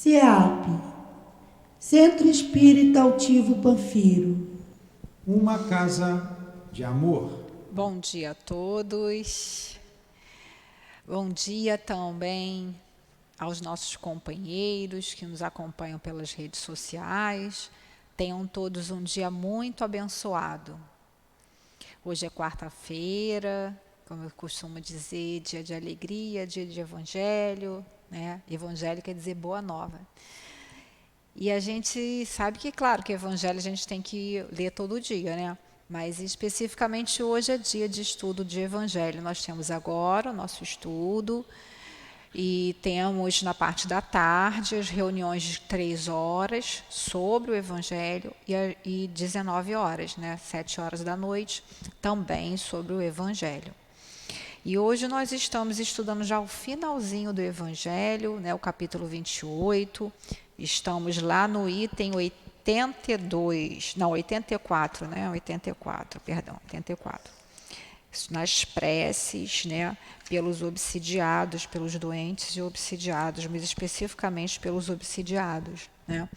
CEAP, Centro Espírita Altivo Panfiro. Uma casa de amor. Bom dia a todos. Bom dia também aos nossos companheiros que nos acompanham pelas redes sociais. Tenham todos um dia muito abençoado. Hoje é quarta-feira, como eu costumo dizer, dia de alegria, dia de evangelho, né? Evangelho quer dizer boa nova. E a gente sabe que, claro, que evangelho a gente tem que ler todo dia, né? Mas especificamente hoje é dia de estudo de evangelho. Nós temos agora o nosso estudo e temos na parte da tarde as reuniões de 3 horas sobre o evangelho e 19 horas, né? 7 horas da noite, também sobre o evangelho. E hoje nós estamos estudando já o finalzinho do Evangelho, né, o capítulo 28. Estamos lá no item 82, não, 84, né? 84, perdão, 84. Nas preces, né, pelos obsidiados, pelos doentes e obsidiados, mas especificamente pelos obsidiados, né?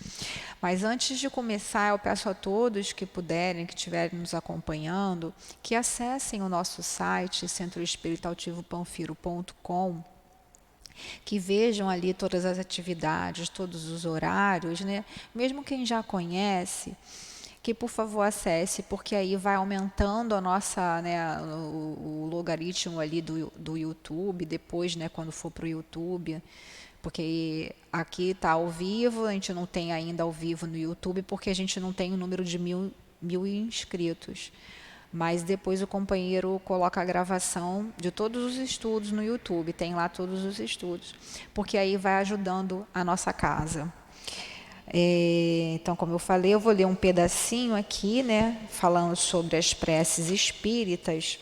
Mas antes de começar, eu peço a todos que puderem, que estiverem nos acompanhando, que acessem o nosso site, centroespiritualtivopanfiro.com, que vejam ali todas as atividades, todos os horários, né? Mesmo quem já conhece, que por favor acesse, porque aí vai aumentando a nossa, né, o logaritmo ali do YouTube, depois, né, quando for para o YouTube, porque aqui está ao vivo, a gente não tem ainda ao vivo no YouTube, porque a gente não tem o número de mil inscritos. Mas depois o companheiro coloca a gravação de todos os estudos no YouTube, tem lá todos os estudos, porque aí vai ajudando a nossa casa. Então, como eu falei, eu vou ler um pedacinho aqui, né, falando sobre as preces espíritas,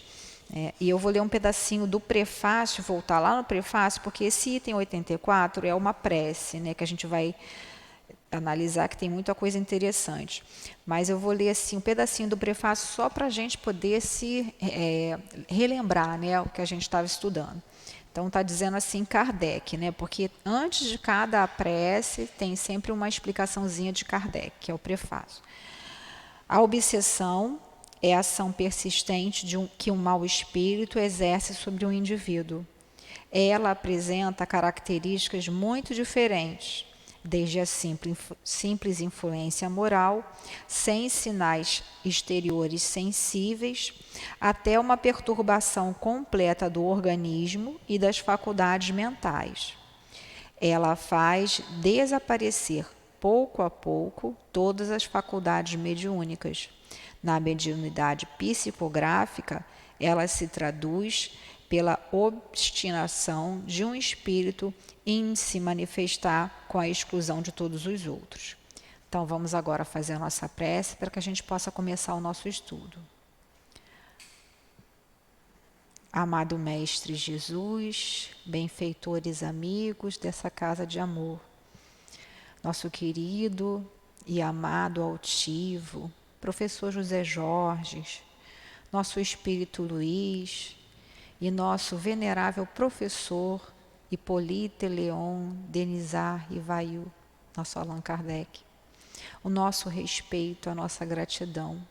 e eu vou ler um pedacinho do prefácio, voltar lá no prefácio, porque esse item 84 é uma prece, né, que a gente vai analisar, que tem muita coisa interessante. Mas eu vou ler assim um pedacinho do prefácio só para a gente poder se relembrar, né, o que a gente estava estudando. Então, está dizendo assim Kardec, né? Porque antes de cada prece tem sempre uma explicaçãozinha de Kardec, que é o prefácio. A obsessão é a ação persistente que um mau espírito exerce sobre um indivíduo. Ela apresenta características muito diferentes, desde a simples influência moral, sem sinais exteriores sensíveis, até uma perturbação completa do organismo e das faculdades mentais. Ela faz desaparecer, pouco a pouco, todas as faculdades mediúnicas. Na mediunidade psicográfica, ela se traduz pela obstinação de um espírito em se manifestar com a exclusão de todos os outros. Então, vamos agora fazer a nossa prece para que a gente possa começar o nosso estudo. Amado Mestre Jesus, benfeitores amigos dessa casa de amor, nosso querido e amado altivo, professor José Jorge, nosso espírito Luiz e nosso venerável professor Hippolyte Léon Denisard Rivail, nosso Allan Kardec, o nosso respeito, a nossa gratidão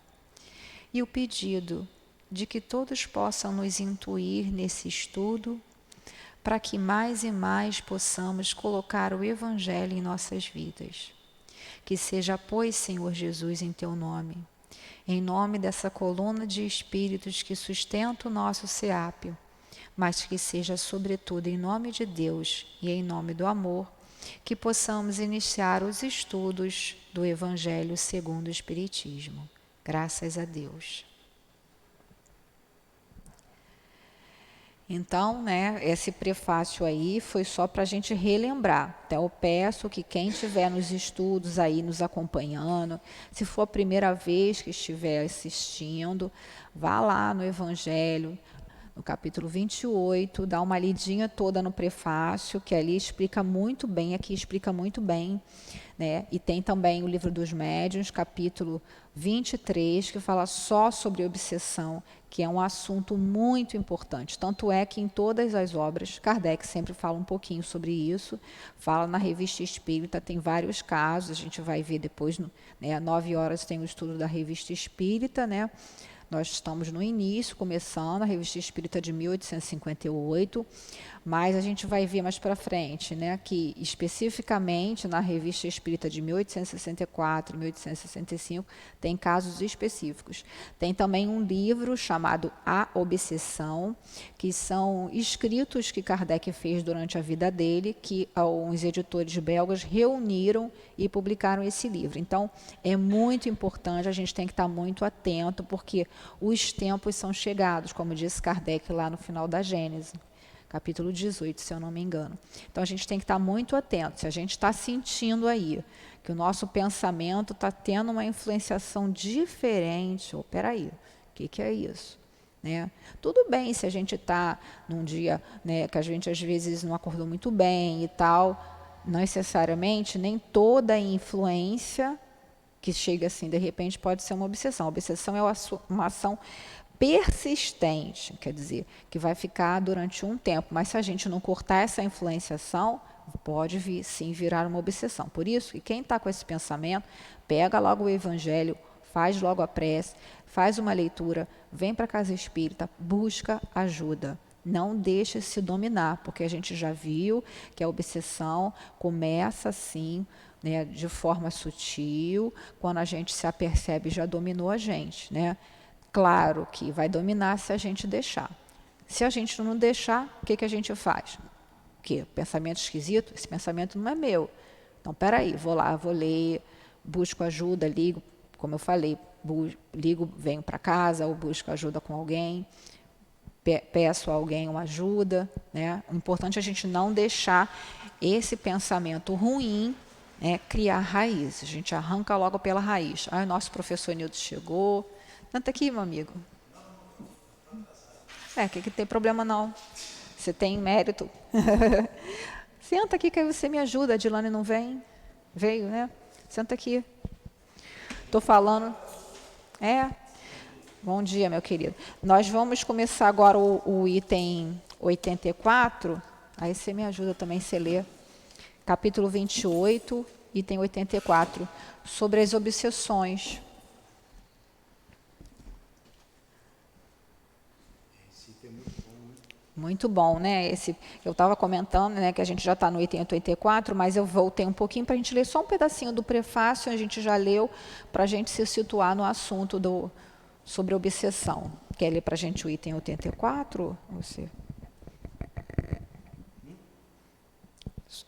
e o pedido de que todos possam nos intuir nesse estudo para que mais e mais possamos colocar o Evangelho em nossas vidas. Que seja, pois, Senhor Jesus, em Teu nome, em nome dessa coluna de espíritos que sustenta o nosso CEAP, mas que seja, sobretudo, em nome de Deus e em nome do amor, que possamos iniciar os estudos do Evangelho segundo o Espiritismo. Graças a Deus. Então, né, esse prefácio aí foi só para a gente relembrar. Então, eu peço que quem estiver nos estudos aí nos acompanhando, se for a primeira vez que estiver assistindo, vá lá no Evangelho, no capítulo 28, dá uma lidinha toda no prefácio, que ali explica muito bem, aqui explica muito bem, né? E tem também o Livro dos Médiuns, capítulo 23, que fala só sobre obsessão, que é um assunto muito importante. Tanto é que em todas as obras, Kardec sempre fala um pouquinho sobre isso, fala na Revista Espírita, tem vários casos, a gente vai ver depois, né, às 9 horas tem o estudo da Revista Espírita, né? Nós estamos no início, começando a Revista Espírita de 1858, mas a gente vai ver mais para frente, né, que especificamente na Revista Espírita de 1864 e 1865 tem casos específicos. Tem também um livro chamado A Obsessão, que são escritos que Kardec fez durante a vida dele, que uns editores belgas reuniram e publicaram esse livro. Então, é muito importante, a gente tem que estar muito atento, porque os tempos são chegados, como disse Kardec lá no final da Gênese, capítulo 18, se eu não me engano. Então, a gente tem que estar muito atento. Se a gente está sentindo aí que o nosso pensamento está tendo uma influenciação diferente, peraí, o que é isso? Né? Tudo bem se a gente está num dia, né, que a gente às vezes não acordou muito bem e tal, não necessariamente, nem toda influência que chega assim, de repente, pode ser uma obsessão. A obsessão é uma ação persistente, quer dizer, que vai ficar durante um tempo, mas se a gente não cortar essa influenciação, pode vir, sim virar uma obsessão. Por isso, que quem está com esse pensamento, pega logo o Evangelho, faz logo a prece, faz uma leitura, vem para a casa espírita, busca ajuda. Não deixe se dominar, porque a gente já viu que a obsessão começa assim, né, de forma sutil, quando a gente se apercebe já dominou a gente, né? Claro que vai dominar se a gente deixar. Se a gente não deixar, o que a gente faz? O quê? Pensamento esquisito? Esse pensamento não é meu. Então, peraí, vou lá, vou ler, busco ajuda, ligo, como eu falei, ligo, venho para casa ou busco ajuda com alguém, peço a alguém uma ajuda, né? O importante é a gente não deixar esse pensamento ruim, né, criar raiz. A gente arranca logo pela raiz. O nosso professor Nildo chegou. Senta aqui, meu amigo. Que tem problema não. Você tem mérito. Senta aqui que aí você me ajuda. A Dilane não vem? Veio, né? Senta aqui. Estou falando. Bom dia, meu querido. Nós vamos começar agora o item 84. Aí você me ajuda também, você lê. Capítulo 28, item 84, sobre as obsessões. Muito bom, né? Eu estava comentando, né, que a gente já está no item 84, mas eu voltei um pouquinho para a gente ler só um pedacinho do prefácio, a gente já leu, para a gente se situar no assunto sobre obsessão. Quer ler para a gente o item 84? Você...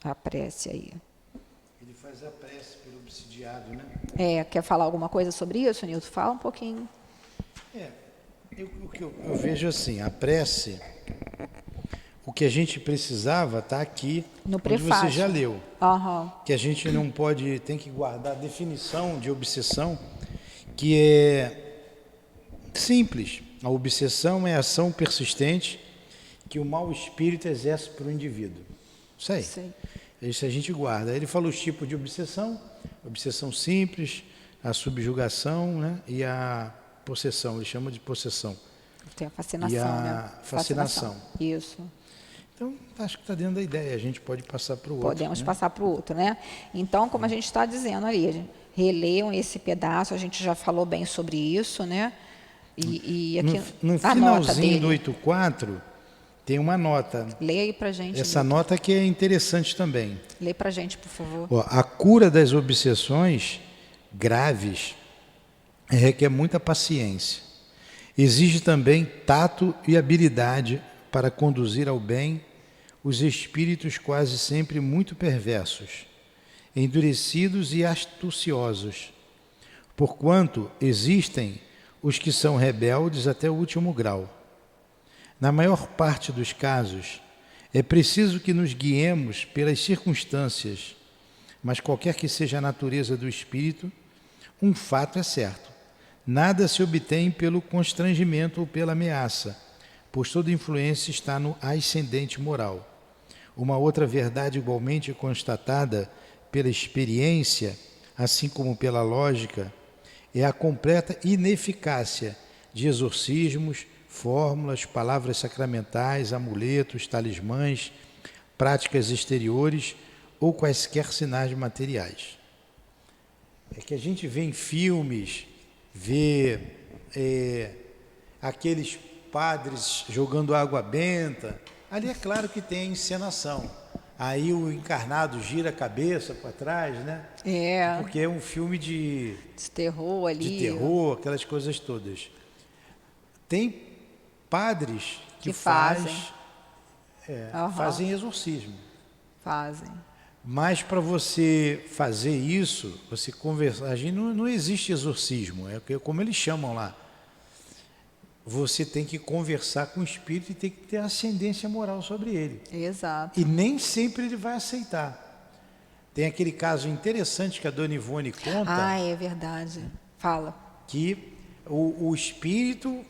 A prece aí. Ele faz a prece pelo obsidiado, né? Quer falar alguma coisa sobre isso, Nilton? Fala um pouquinho. O que eu vejo assim, a prece, o que a gente precisava está aqui, no prefácio. Você já leu. Uhum. Que a gente não pode, tem que guardar a definição de obsessão, que é simples. A obsessão é a ação persistente que o mau espírito exerce para o indivíduo. Isso aí. Sim. Isso a gente guarda. Ele falou os tipos de obsessão simples, a subjugação, né, e a possessão, ele chama de possessão. Tem a fascinação, e a né? fascinação. Isso. Então, acho que está dentro da ideia, a gente pode passar para o outro. Podemos passar para o outro, né? Então, como a gente está dizendo ali, releiam esse pedaço, a gente já falou bem sobre isso, né? E aqui no finalzinho do 84, tem uma nota. Leia aí para a gente. Essa nota que é interessante também. Lê para a gente, por favor. A cura das obsessões graves requer muita paciência. Exige também tato e habilidade para conduzir ao bem os espíritos quase sempre muito perversos, endurecidos e astuciosos, porquanto existem os que são rebeldes até o último grau. Na maior parte dos casos, é preciso que nos guiemos pelas circunstâncias, mas qualquer que seja a natureza do espírito, um fato é certo: nada se obtém pelo constrangimento ou pela ameaça, pois toda influência está no ascendente moral. Uma outra verdade igualmente constatada pela experiência, assim como pela lógica, é a completa ineficácia de exorcismos, fórmulas, palavras sacramentais, amuletos, talismãs, práticas exteriores ou quaisquer sinais materiais. É que a gente vê em filmes, vê aqueles padres jogando água benta, ali é claro que tem a encenação. Aí o encarnado gira a cabeça para trás, né? Porque é um filme de terror ali. De terror, aquelas coisas todas. Tem padres que fazem exorcismo. Fazem. Mas para você fazer isso, você conversar, a gente não existe exorcismo, é como eles chamam lá. Você tem que conversar com o espírito e tem que ter ascendência moral sobre ele. Exato. E nem sempre ele vai aceitar. Tem aquele caso interessante que a Dona Ivone conta. Ah, é verdade. Fala. Que o espírito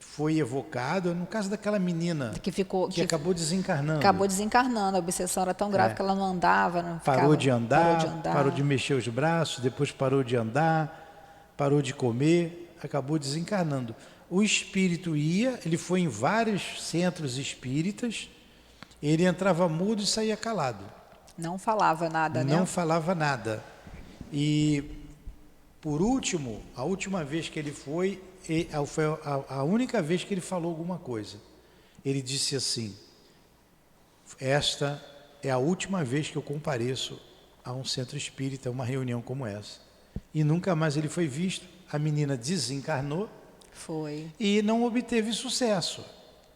foi evocado, no caso daquela menina que acabou desencarnando. Acabou desencarnando, a obsessão era tão grave que ela não andava. Parou de andar, parou de mexer os braços, depois parou de andar, parou de comer, acabou desencarnando. O espírito ele foi em vários centros espíritas, ele entrava mudo e saía calado. Não falava nada, né? Não falava nada. E, por último, a última vez que ele foi a única vez que ele falou alguma coisa. Ele disse assim: esta é a última vez que eu compareço a um centro espírita, a uma reunião como essa. E nunca mais ele foi visto. A menina desencarnou. Foi. E não obteve sucesso.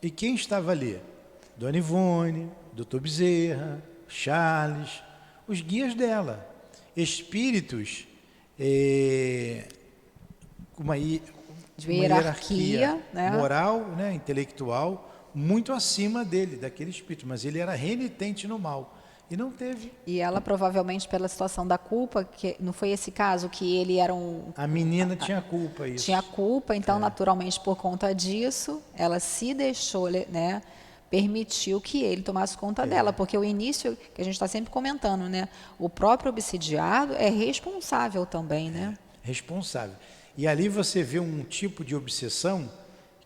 E quem estava ali? Dona Ivone, Dr. Bezerra, Charles, os guias dela. Espíritos com uma hierarquia, né? Moral, né, intelectual, muito acima dele, daquele espírito. Mas ele era renitente no mal. E não teve. E ela provavelmente pela situação da culpa, que não foi esse caso que ele era A menina tinha culpa, isso. Tinha culpa, então naturalmente por conta disso, ela se deixou, né, permitiu que ele tomasse conta dela, porque o início, que a gente está sempre comentando, né, o próprio obsidiado é responsável também, né? Responsável. E ali você vê um tipo de obsessão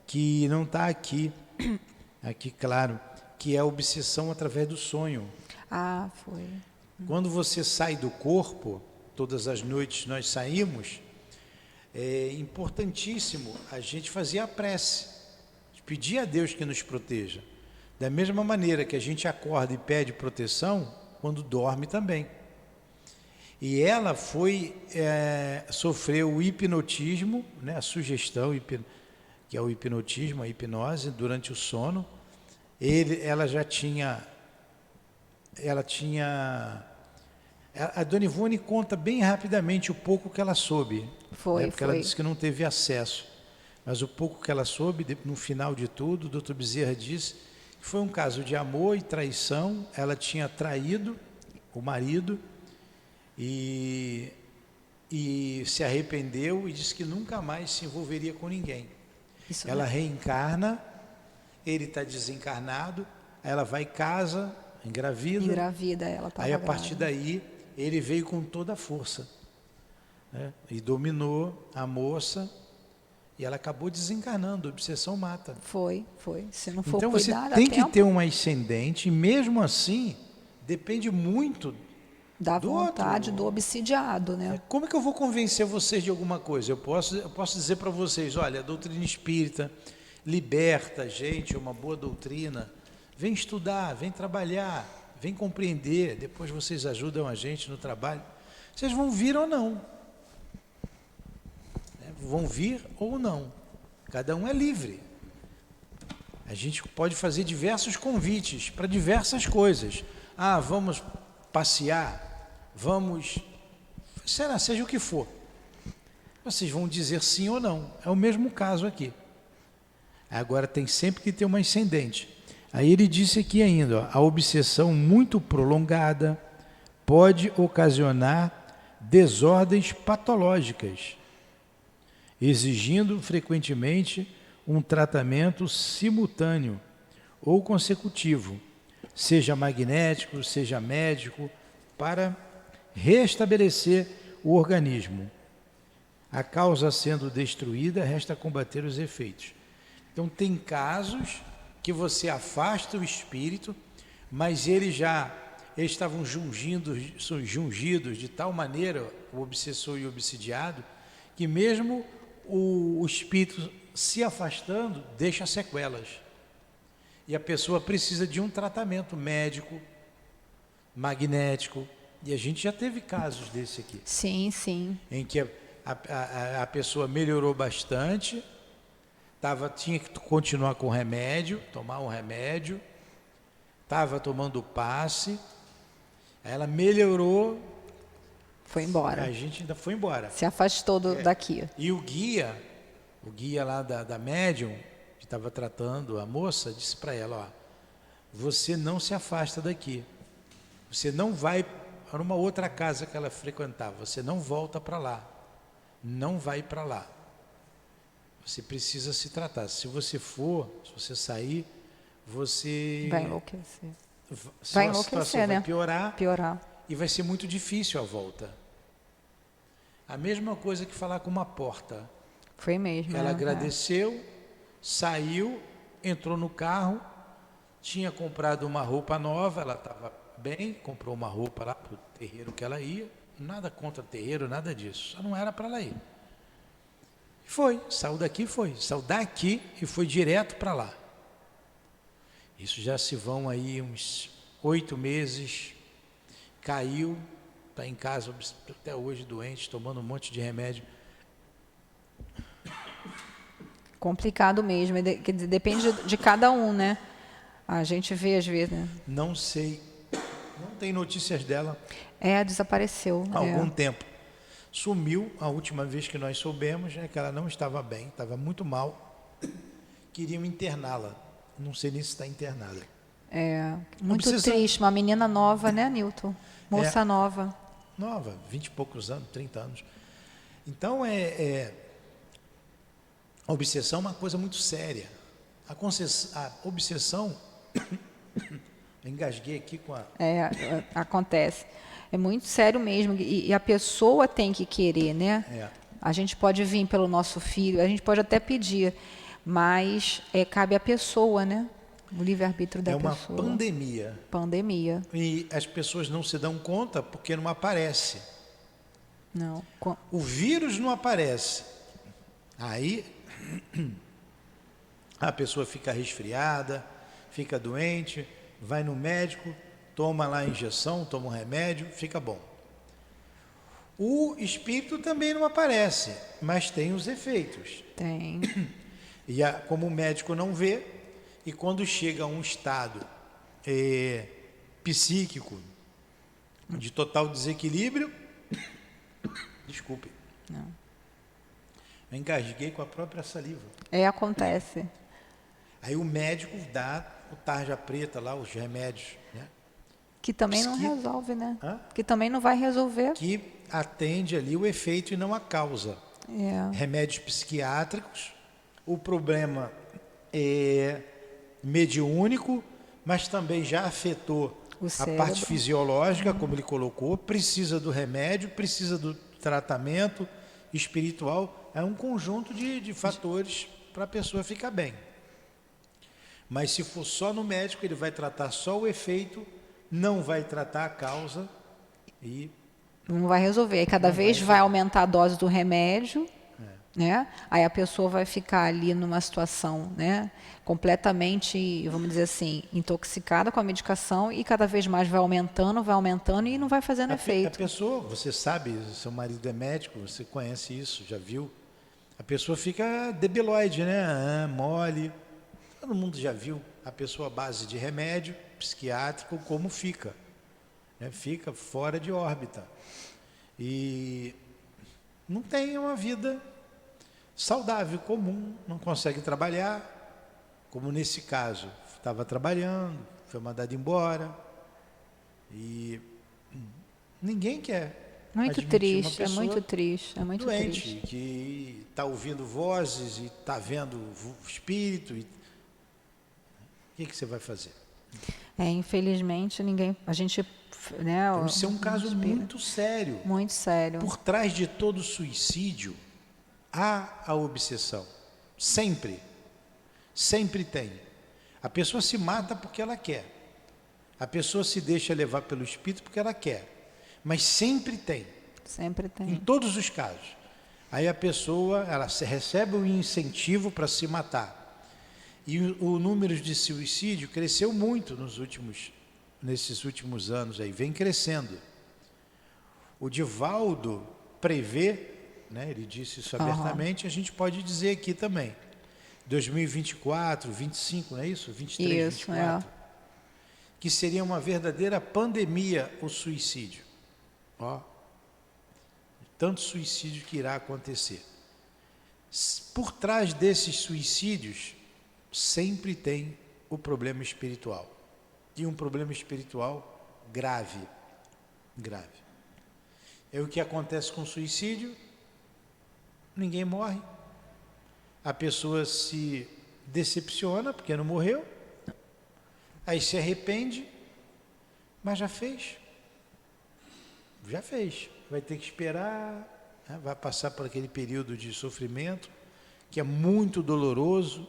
que não está aqui claro, que é a obsessão através do sonho. Ah, foi. Quando você sai do corpo, todas as noites nós saímos, é importantíssimo a gente fazer a prece, pedir a Deus que nos proteja. Da mesma maneira que a gente acorda e pede proteção, quando dorme também. E ela sofreu o hipnotismo, né, a sugestão, que é o hipnotismo, a hipnose, durante o sono. A Dona Ivone conta bem rapidamente o pouco que ela soube. Porque ela disse que não teve acesso. Mas o pouco que ela soube, no final de tudo, o Dr. Bezerra disse que foi um caso de amor e traição. Ela tinha traído o marido e se arrependeu e disse que nunca mais se envolveria com ninguém. Ela reencarna, ele está desencarnado, ela vai em casa, engravida, ela estava aí a partir daí ele veio com toda a força, né? E dominou a moça e ela acabou desencarnando. A obsessão mata. Foi. Se não for então cuidar, você tem que ter um ascendente, e mesmo assim depende muito da vontade do obsidiado, né? Como é que eu vou convencer vocês de alguma coisa? Eu posso dizer para vocês: olha, a doutrina espírita liberta a gente, é uma boa doutrina. Vem estudar, vem trabalhar, vem compreender, depois vocês ajudam a gente no trabalho. Vocês vão vir ou não. Vão vir ou não. Cada um é livre. A gente pode fazer diversos convites para diversas coisas. Vamos passear, seja o que for. Vocês vão dizer sim ou não. É o mesmo caso aqui. Agora tem sempre que ter uma ascendente. Aí ele disse aqui ainda, a obsessão muito prolongada pode ocasionar desordens patológicas, exigindo frequentemente um tratamento simultâneo ou consecutivo, seja magnético, seja médico, para restabelecer o organismo. A causa sendo destruída, resta combater os efeitos. Então, tem casos que você afasta o espírito, mas eles estavam jungidos de tal maneira, o obsessor e o obsidiado, que mesmo o espírito se afastando, deixa sequelas. E a pessoa precisa de um tratamento médico, magnético. E a gente já teve casos desse aqui. Sim, sim. Em que a pessoa melhorou bastante, tinha que continuar com o remédio, tomar um remédio, estava tomando o passe, ela melhorou, Foi embora. a gente ainda foi embora. Se afastou daqui. E o guia lá da médium, que estava tratando a moça, disse para ela, você não se afasta daqui, você não vai para uma outra casa que ela frequentava, você não volta para lá, não vai para lá. Você precisa se tratar. Se você sair, você... Vai enlouquecer. Vai enlouquecer, né? Vai piorar. E vai ser muito difícil a volta. A mesma coisa que falar com uma porta. Foi mesmo. Ela agradeceu, saiu, entrou no carro, tinha comprado uma roupa nova, ela estava bem, comprou uma roupa lá para o terreiro que ela ia, nada contra terreiro, nada disso, só não era para ela ir. Saiu daqui e foi direto para lá. Isso já se vão aí uns 8 meses, caiu, está em casa até hoje doente, tomando um monte de remédio. Complicado mesmo, quer dizer, depende de cada um, né? A gente vê às vezes, né? Não sei, não tem notícias dela Desapareceu. há algum tempo. Sumiu, a última vez que nós soubemos é que ela não estava bem, estava muito mal, queriam interná-la, não sei nem se está internada. Muito triste, uma menina nova, né, Newton? Moça nova. Nova, 20 e poucos anos, 30 anos. Então, a obsessão é uma coisa muito séria. A obsessão, engasguei aqui com a... Acontece. É muito sério mesmo, e a pessoa tem que querer, né? A gente pode vir pelo nosso filho, a gente pode até pedir, mas cabe à pessoa, né? O livre-arbítrio da pessoa. É uma pandemia. Pandemia. E as pessoas não se dão conta porque não aparece. Não. O vírus não aparece. Aí a pessoa fica resfriada, fica doente, vai no médico, toma lá a injeção, toma um remédio, fica bom. O espírito também não aparece, mas tem os efeitos. Tem. E como o médico não vê, e quando chega a um estado psíquico de total desequilíbrio, desculpe, Não. eu engasguei com a própria saliva. Acontece. Aí o médico dá o tarja preta lá, os remédios, né? Que também não resolve, né? Hã? Que também não vai resolver. Que atende ali o efeito e não a causa. Remédios psiquiátricos, o problema é mediúnico, mas também já afetou a parte fisiológica, como ele colocou, precisa do remédio, precisa do tratamento espiritual, é um conjunto de fatores para a pessoa ficar bem. Mas se for só no médico, ele vai tratar só o efeito, não vai tratar a causa e... Não vai resolver. Aí cada vez vai aumentar a dose do remédio, né? Aí a pessoa vai ficar ali numa situação, né, completamente, vamos dizer assim, intoxicada com a medicação e cada vez mais vai aumentando e não vai fazendo efeito. A pessoa, você sabe, seu marido é médico, você conhece isso, já viu? A pessoa fica debilóide, né? Mole. Todo mundo já viu a pessoa à base de remédio psiquiátrico como fica. Né? Fica fora de órbita. E não tem uma vida saudável, comum, não consegue trabalhar, como nesse caso, estava trabalhando, foi mandado embora, e ninguém quer. Muito admitir uma triste, é pessoa muito triste, é muito doente, triste. que está ouvindo vozes e está vendo espírito. O que você vai fazer? Infelizmente, a gente, né, Então, isso é um caso muito sério. muito sério. Por trás de todo suicídio, há a obsessão. Sempre. Sempre tem. A pessoa se mata porque ela quer. A pessoa se deixa levar pelo espírito porque ela quer. Mas sempre tem. Sempre Em tem. todos os casos. Aí a pessoa, ela recebe um incentivo para se matar. E o número de suicídio cresceu muito nesses últimos anos aí, vem crescendo. O Divaldo prevê, né, ele disse isso abertamente, a gente pode dizer aqui também. 2024, 25, não é isso? 23, Isso, 24. Que seria uma verdadeira pandemia o suicídio. Ó, tanto suicídio que irá acontecer. Por trás desses suicídios, sempre tem o problema espiritual. E um problema espiritual grave. Grave. É o que acontece com o suicídio, ninguém morre. A pessoa se decepciona porque não morreu, aí se arrepende, mas já fez. Já fez. Vai ter que esperar, né? Vai passar por aquele período de sofrimento, que é muito doloroso.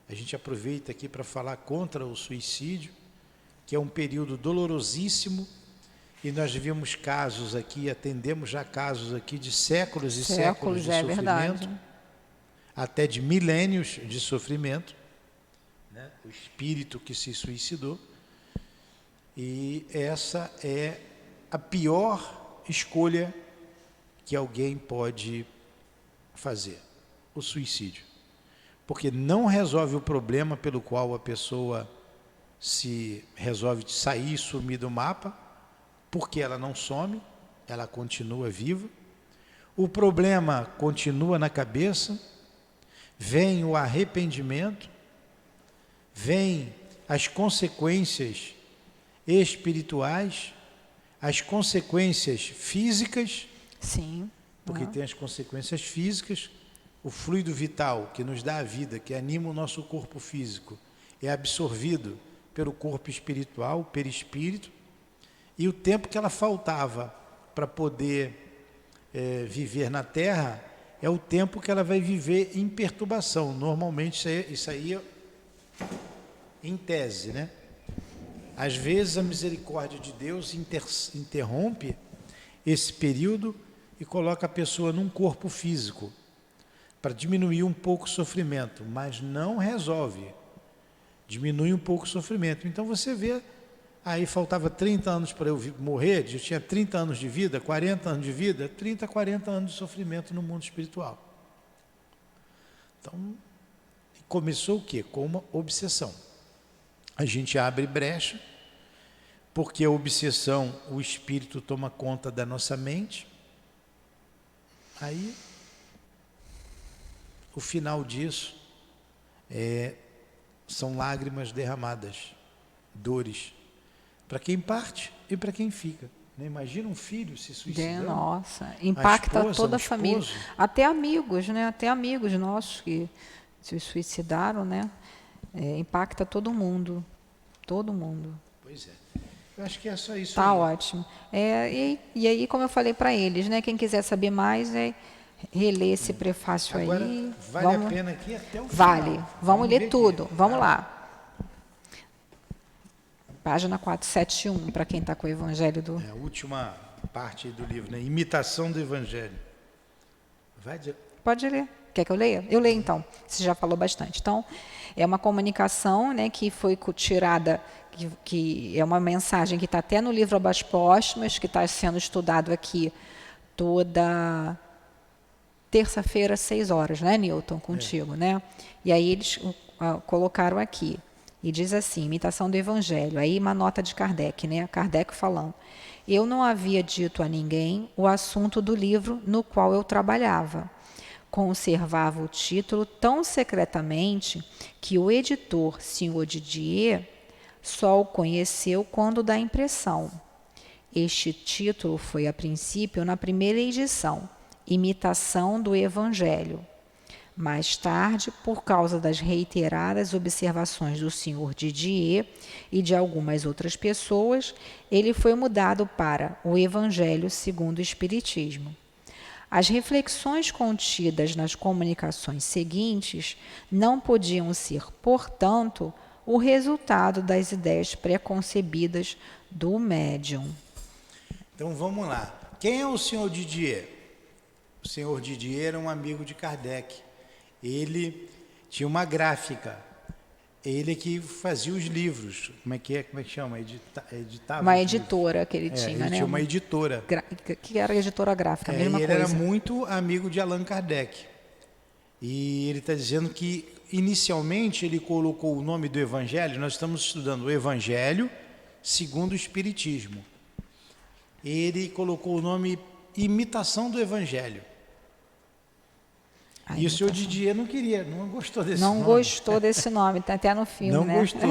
A gente aproveita aqui para falar contra o suicídio, que é um período dolorosíssimo, e nós vimos casos aqui, atendemos já casos aqui de séculos e séculos de sofrimento, verdade. até de milênios de sofrimento, né? O espírito que se suicidou. E essa é a pior escolha que alguém pode fazer, o suicídio. Porque não resolve o problema pelo qual a pessoa se resolve sair e sumir do mapa, porque ela não some, ela continua viva. O problema continua na cabeça, vem o arrependimento, vem as consequências espirituais, as consequências físicas. Sim. Porque tem as consequências físicas, o fluido vital que nos dá a vida, que anima o nosso corpo físico, é absorvido pelo corpo espiritual, o perispírito, e o tempo que ela faltava para poder viver na Terra é o tempo que ela vai viver em perturbação. Normalmente isso aí em tese, né? Às vezes a misericórdia de Deus interrompe esse período e coloca a pessoa num corpo físico para diminuir um pouco o sofrimento, mas não resolve. Diminui um pouco o sofrimento. Então você vê, aí faltava 30 anos para eu morrer, eu tinha 30 anos de vida, 40 anos de vida, 30, 40 anos de sofrimento no mundo espiritual. Então, começou o quê? Com uma obsessão. A gente abre brecha, porque a obsessão, o espírito toma conta da nossa mente. Aí, o final disso são lágrimas derramadas, dores, para quem parte e para quem fica. Imagina um filho se suicidando. Nossa, impacta esposa, toda o a família. esposo. Até amigos, né? Até amigos nossos que se suicidaram, né? Impacta todo mundo. Todo mundo. Pois é. Eu acho que é só isso. Tá aí. ótimo. E aí, como eu falei para eles, né? Quem quiser saber mais, reler esse prefácio Agora, aí. vale a pena aqui até o final. Vale. Vamos ler ver tudo. aqui. Vamos lá. Página 471, para quem está com o Evangelho do... É a última parte do livro, né? Imitação do Evangelho. Pode ler. Quer que eu leia? Eu leio então. Você já falou bastante. Então, é uma comunicação, né, que foi tirada, que é uma mensagem que está até no livro Obras Póstumas, que está sendo estudado aqui toda terça-feira, 6 horas, né, Newton? Contigo, né? E aí eles colocaram aqui. E diz assim, imitação do Evangelho. Aí uma nota de Kardec, né? Kardec falando. Eu não havia dito a ninguém o assunto do livro no qual eu trabalhava. Conservava o título tão secretamente que o editor, Sr. Didier, só o conheceu quando dá impressão. Este título foi, a princípio, na primeira edição, Imitação do Evangelho. Mais tarde, por causa das reiteradas observações do Sr. Didier e de algumas outras pessoas, ele foi mudado para O Evangelho segundo o Espiritismo. As reflexões contidas nas comunicações seguintes não podiam ser, portanto, o resultado das ideias preconcebidas do médium. Então vamos lá. Quem é o Sr. Didier? O Sr. Didier era um amigo de Kardec. Ele tinha uma gráfica. Ele que fazia os livros. Como é que chama? Editava Uma os editora que ele livros. tinha, Ele né? tinha uma editora. Que era a editora gráfica, a mesma E ele coisa. era muito amigo de Allan Kardec. E ele está dizendo que, inicialmente, ele colocou o nome do Evangelho. Nós estamos estudando o Evangelho segundo o Espiritismo. Ele colocou o nome Imitação do Evangelho. E o senhor Didier não queria, não gostou desse nome. Não gostou desse nome, está até no filme, não né? Gostou.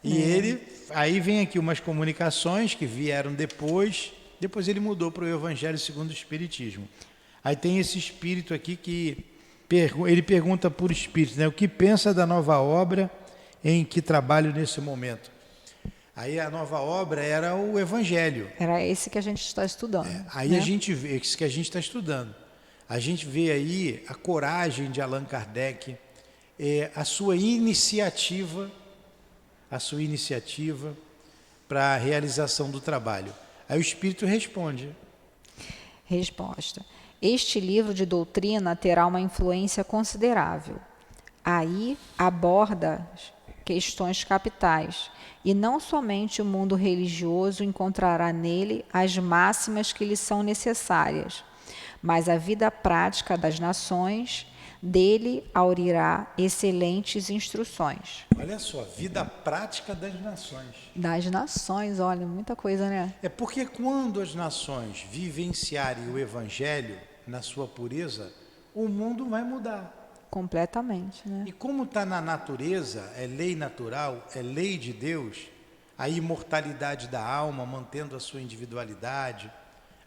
E ele, aí vem aqui umas comunicações que vieram depois ele mudou para o Evangelho segundo o Espiritismo. Aí tem esse espírito aqui que ele pergunta por espírito, né? O que pensa da nova obra em que trabalho nesse momento? Aí a nova obra era o Evangelho. Era esse que a gente está estudando. Aí né? a gente vê, isso que a gente está estudando. A gente vê aí a coragem de Allan Kardec, a sua iniciativa para a realização do trabalho. Aí o Espírito responde. Resposta. Este livro de doutrina terá uma influência considerável. Aí aborda questões capitais, e não somente o mundo religioso encontrará nele as máximas que lhe são necessárias, mas a vida prática das nações dele aurirá excelentes instruções. Olha só, vida prática das nações. Das nações, olha, muita coisa, né? É porque quando as nações vivenciarem o Evangelho na sua pureza, o mundo vai mudar. Completamente, né? E como está na natureza, é lei natural, é lei de Deus, a imortalidade da alma, mantendo a sua individualidade,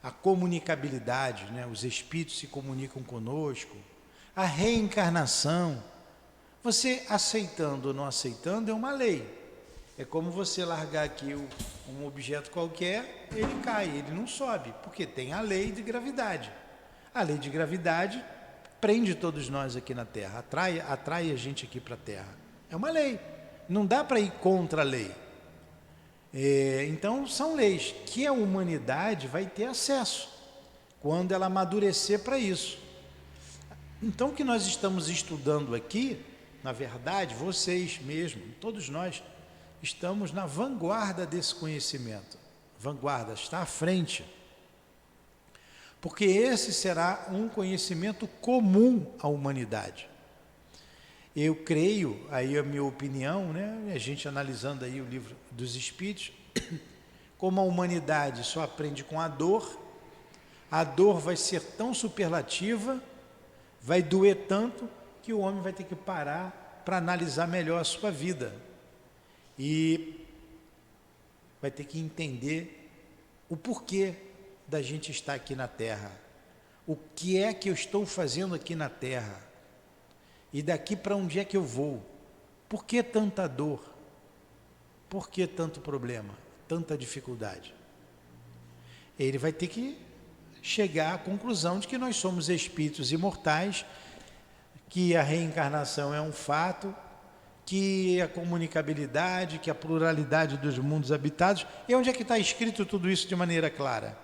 a comunicabilidade, né? Os espíritos se comunicam conosco, a reencarnação, você aceitando ou não aceitando é uma lei. É como você largar aqui um objeto qualquer, ele cai, ele não sobe, porque tem a lei de gravidade. A lei de gravidade prende todos nós aqui na Terra, atrai a gente aqui para a Terra. É uma lei, não dá para ir contra a lei. Então são leis que a humanidade vai ter acesso quando ela amadurecer para isso. Então o que nós estamos estudando aqui, na verdade, vocês mesmos, todos nós, estamos na vanguarda desse conhecimento. Vanguarda, está à frente. Porque esse será um conhecimento comum à humanidade. Eu creio, aí a minha opinião, né, a gente analisando aí o livro dos Espíritos, como a humanidade só aprende com a dor vai ser tão superlativa, vai doer tanto, que o homem vai ter que parar para analisar melhor a sua vida. E vai ter que entender o porquê da gente estar aqui na Terra. O que é que eu estou fazendo aqui na Terra? E daqui para onde é que eu vou? Por que tanta dor? Por que tanto problema? Tanta dificuldade? Ele vai ter que chegar à conclusão de que nós somos espíritos imortais, que a reencarnação é um fato, que a comunicabilidade, que a pluralidade dos mundos habitados. E onde é que está escrito tudo isso de maneira clara?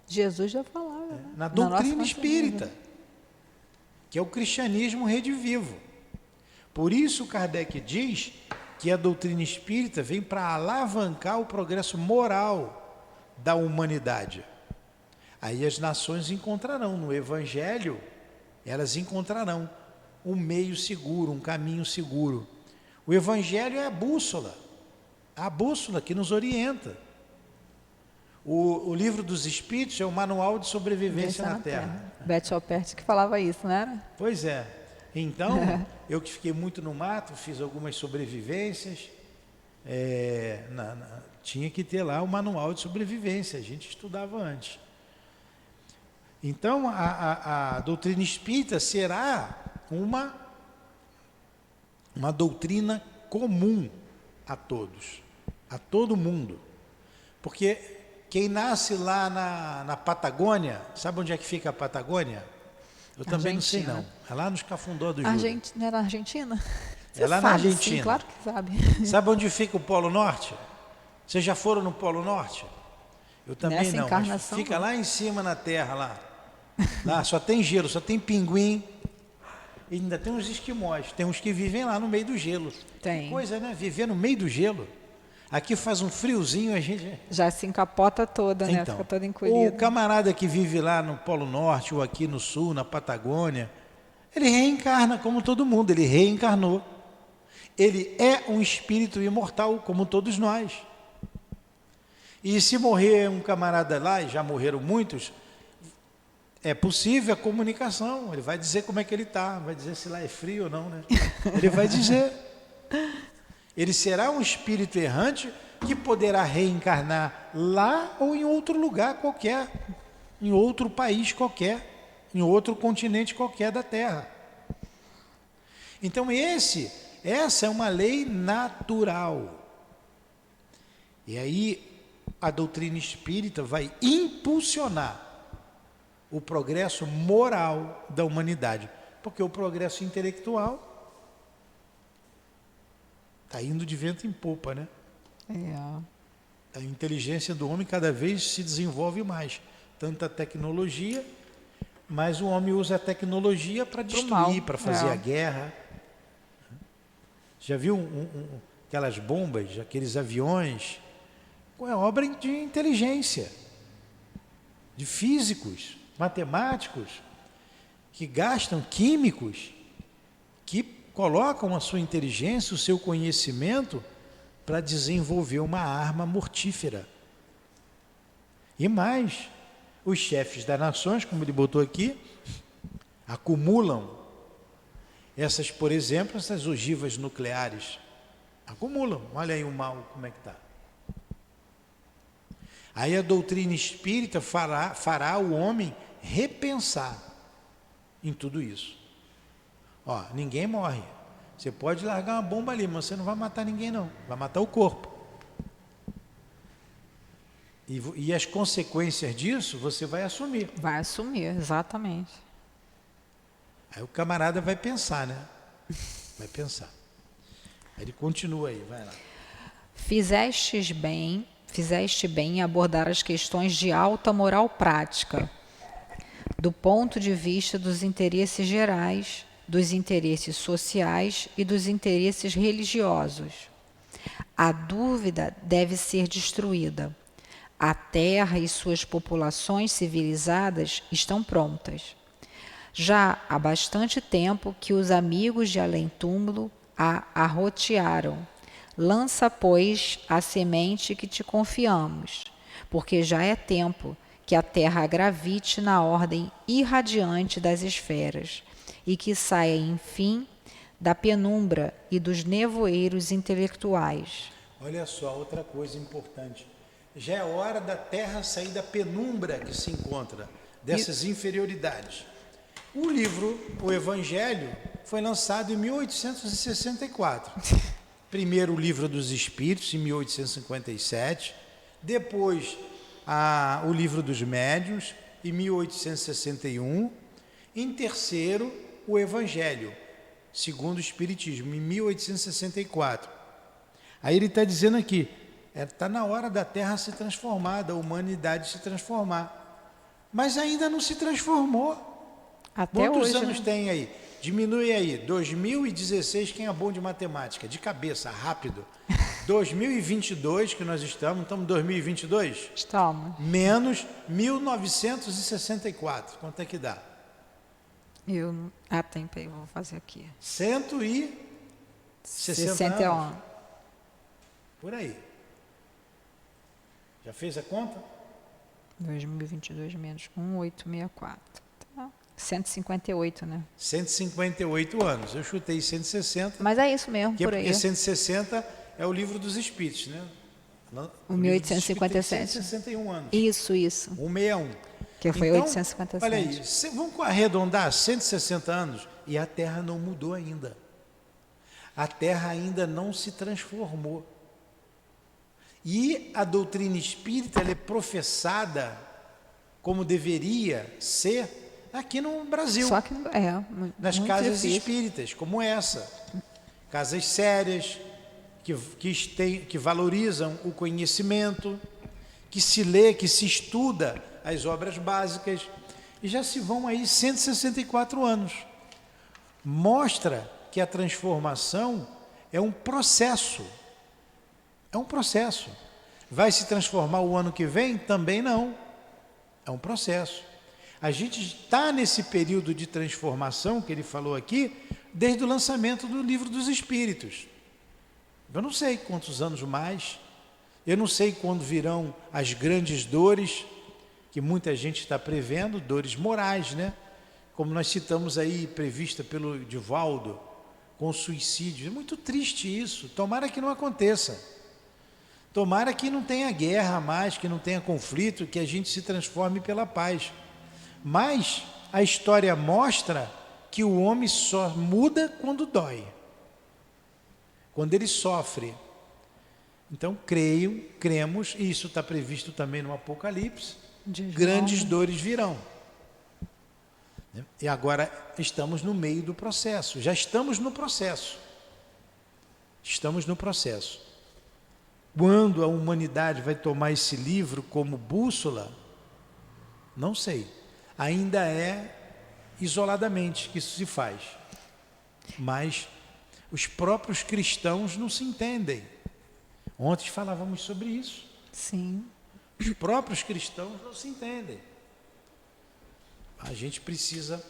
Jesus já falava. Né? Na doutrina espírita, que é o cristianismo redivivo. Por isso Kardec diz que a doutrina espírita vem para alavancar o progresso moral da humanidade. Aí as nações encontrarão no Evangelho, elas encontrarão um meio seguro, um caminho seguro. O Evangelho é a bússola que nos orienta. O livro dos Espíritos é o manual de sobrevivência na Terra. Beth Alpert que falava isso, não era? Pois é. Então, eu que fiquei muito no mato, fiz algumas sobrevivências tinha que ter lá o manual de sobrevivência, a gente estudava antes. Então, a doutrina espírita será uma doutrina comum a todos, a todo mundo. Porque quem nasce lá na Patagônia, sabe onde é que fica a Patagônia? Eu também não sei não. É lá nos Cafundó do Júlio. Não é na Argentina? É lá na Argentina. Sim, claro que sabe. Sabe onde fica o Polo Norte? Vocês já foram no Polo Norte? Eu também Nessa não, mas fica lá em cima na Terra, lá. Lá só tem gelo, só tem pinguim. E ainda tem uns esquimós, tem uns que vivem lá no meio do gelo. Tem. Que coisa, né? Viver no meio do gelo. Aqui faz um friozinho, a gente... Já se encapota toda, né? Então, Fica toda encolhida. o camarada que vive lá no Polo Norte ou aqui no Sul, na Patagônia, ele reencarna como todo mundo, ele reencarnou. Ele é um espírito imortal, como todos nós. E se morrer um camarada lá, e já morreram muitos, é possível a comunicação. Ele vai dizer como é que ele está, vai dizer se lá é frio ou não, né? Ele vai dizer. Ele será um espírito errante que poderá reencarnar lá ou em outro lugar qualquer, em outro país qualquer, em outro continente qualquer da Terra. Então essa é uma lei natural. E aí a doutrina espírita vai impulsionar o progresso moral da humanidade, porque o progresso intelectual está indo de vento em popa, né? A inteligência do homem cada vez se desenvolve mais. Tanta tecnologia, mas o homem usa a tecnologia para destruir, para fazer a guerra. Já viu aquelas bombas, aqueles aviões? É obra de inteligência, de físicos, matemáticos, que gastam químicos, que colocam a sua inteligência, o seu conhecimento para desenvolver uma arma mortífera. E mais, os chefes das nações, como ele botou aqui, acumulam essas, por exemplo, essas ogivas nucleares. Acumulam. Olha aí o mal, como é que está. Aí a doutrina espírita fará o homem repensar em tudo isso. Ó, ninguém morre. Você pode largar uma bomba ali, mas você não vai matar ninguém não. Vai matar o corpo. E as consequências disso você vai assumir. Vai assumir, exatamente. Aí o camarada vai pensar, né? Vai pensar. Aí ele continua aí, vai lá. Fizeste bem em abordar as questões de alta moral prática, do ponto de vista dos interesses gerais, dos interesses sociais e dos interesses religiosos. A dúvida deve ser destruída. A Terra e suas populações civilizadas estão prontas. Já há bastante tempo que os amigos de além-túmulo a arrotearam. Lança, pois, a semente que te confiamos, porque já é tempo que a Terra gravite na ordem irradiante das esferas e que saia, enfim, da penumbra e dos nevoeiros intelectuais. Olha só, outra coisa importante. Já é hora da Terra sair da penumbra que se encontra, dessas inferioridades. O livro, o Evangelho, foi lançado em 1864. Primeiro o Livro dos Espíritos, em 1857. Depois o Livro dos Médiuns, em 1861. Em terceiro, o Evangelho, segundo o Espiritismo, em 1864. Aí ele está dizendo aqui, está na hora da Terra se transformar, da humanidade se transformar. Mas ainda não se transformou. Até Quantos hoje, anos né? tem aí? Diminui aí. 2016, quem é bom de matemática? De cabeça, rápido. 2022, que nós estamos em 2022? Estamos. Menos 1964. Quanto é que dá? Tem, eu vou fazer aqui. 160 anos. Por aí. Já fez a conta? 2022 menos 1864. Tá. 158, né? 158 anos. Eu chutei 160. Mas é isso mesmo, Que é por aí. porque 160 é o Livro dos Espíritos, né? O 1857. 161 anos. Isso. 161. Que foi Então, 857. olha aí, vamos arredondar 160 anos e a Terra não mudou ainda. A Terra ainda não se transformou. E a doutrina espírita ela é professada como deveria ser aqui no Brasil. Só que nas muito casas difícil. espíritas, como essa. Casas sérias, que valorizam o conhecimento, que se lê, que se estuda as obras básicas. E já se vão aí 164 anos. Mostra que a transformação é um processo. É um processo. Vai se transformar o ano que vem? Também não. É um processo. A gente está nesse período de transformação que ele falou aqui, desde o lançamento do Livro dos Espíritos. Eu não sei quantos anos mais, eu não sei quando virão as grandes dores, que muita gente está prevendo, dores morais, né? Como nós citamos aí, prevista pelo Divaldo, com suicídio. É muito triste isso, tomara que não aconteça. Tomara que não tenha guerra mais, que não tenha conflito, que a gente se transforme pela paz. Mas a história mostra que o homem só muda quando dói, quando ele sofre. Então cremos, e isso está previsto também no Apocalipse, grandes dores virão. E agora estamos no meio do processo, já estamos no processo. Estamos no processo. Quando a humanidade vai tomar esse livro como bússola, não sei. Ainda é isoladamente que isso se faz. Mas os próprios cristãos não se entendem. Ontem falávamos sobre isso. Sim. Os próprios cristãos não se entendem. A gente precisa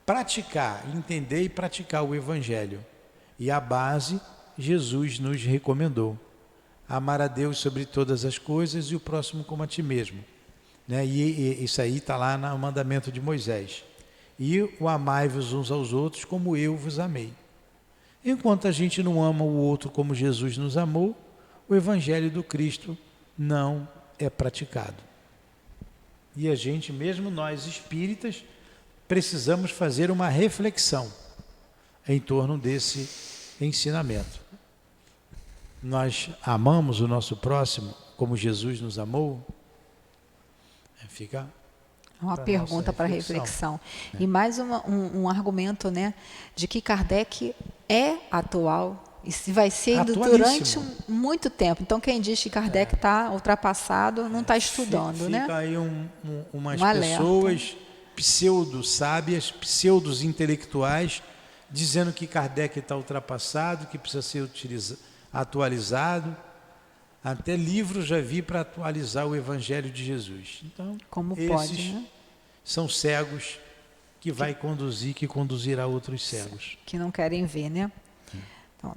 praticar, entender e praticar o Evangelho. E a base, Jesus nos recomendou. Amar a Deus sobre todas as coisas e o próximo como a ti mesmo. Né? E isso aí está lá no mandamento de Moisés. E o amai-vos uns aos outros como eu vos amei. Enquanto a gente não ama o outro como Jesus nos amou, o Evangelho do Cristo não é praticado. E a gente, mesmo nós espíritas, precisamos fazer uma reflexão em torno desse ensinamento. Nós amamos o nosso próximo como Jesus nos amou? Fica uma pergunta para reflexão. E mais um argumento, né, de que Kardec é atual e se vai ser durante muito tempo. Então, quem diz que Kardec está ultrapassado não está estudando, né? Fica aí umas pessoas pseudo-sábias, pseudo-intelectuais, dizendo que Kardec está ultrapassado, que precisa ser atualizado. Até livros já vi para atualizar o Evangelho de Jesus. Então, como esses pode, né? São cegos que vai conduzir, que conduzirá outros cegos. Que não querem ver, né? Então,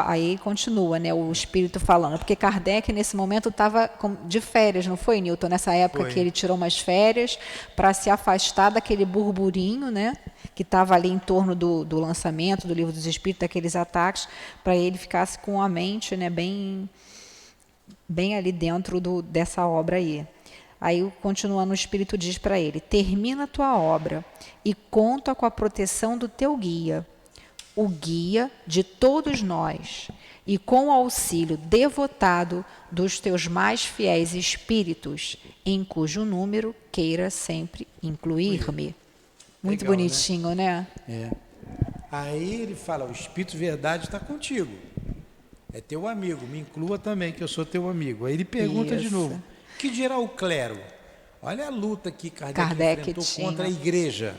aí continua, né, o espírito falando, porque Kardec nesse momento estava de férias, não foi, Newton? Nessa época que ele tirou umas férias para se afastar daquele burburinho, né, que estava ali em torno do lançamento do Livro dos Espíritos, daqueles ataques, para ele ficasse com a mente, né, bem ali dentro dessa obra aí. Aí, continuando, o Espírito diz para ele: termina a tua obra e conta com a proteção do teu guia, o guia de todos nós, e com o auxílio devotado dos teus mais fiéis espíritos, em cujo número queira sempre incluir-me. Muito legal, bonitinho, né? É. Aí ele fala: o Espírito de Verdade está contigo, é teu amigo, me inclua também, que eu sou teu amigo. Aí ele pergunta de novo: que dirá o clero? Olha a luta que Kardec enfrentou contra a igreja.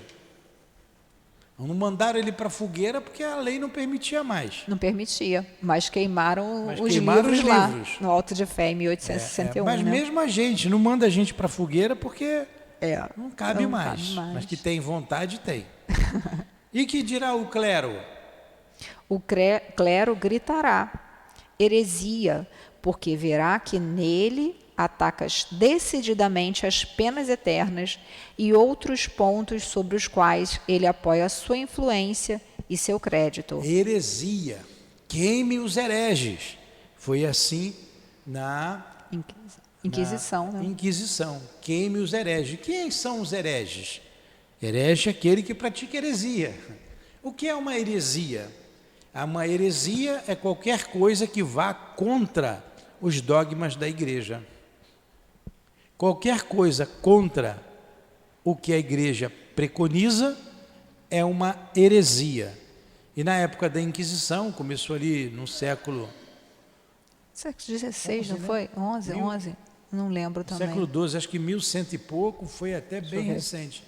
Não mandaram ele para a fogueira porque a lei não permitia mais. Não permitia, mas queimaram os livros lá, no Auto de Fé, em 1861. Mas né? mesmo a gente, não manda a gente para a fogueira porque não cabe mais. Mas que tem vontade, tem. E que dirá o clero? O clero gritará: heresia, porque verá que nele atacas decididamente as penas eternas e outros pontos sobre os quais ele apoia a sua influência e seu crédito. Heresia. queime os hereges. Foi assim na Inquisição, na né? Inquisição. Queime os hereges. Quem são os hereges? Herege é aquele que pratica heresia. O que é uma heresia? Uma heresia é qualquer coisa que vá contra os dogmas da igreja. Qualquer coisa contra o que a igreja preconiza é uma heresia. E na época da Inquisição, começou ali no século Século XVI, não né? foi? 11? Não lembro também. século XII, acho que 1100 e pouco, foi até bem recente.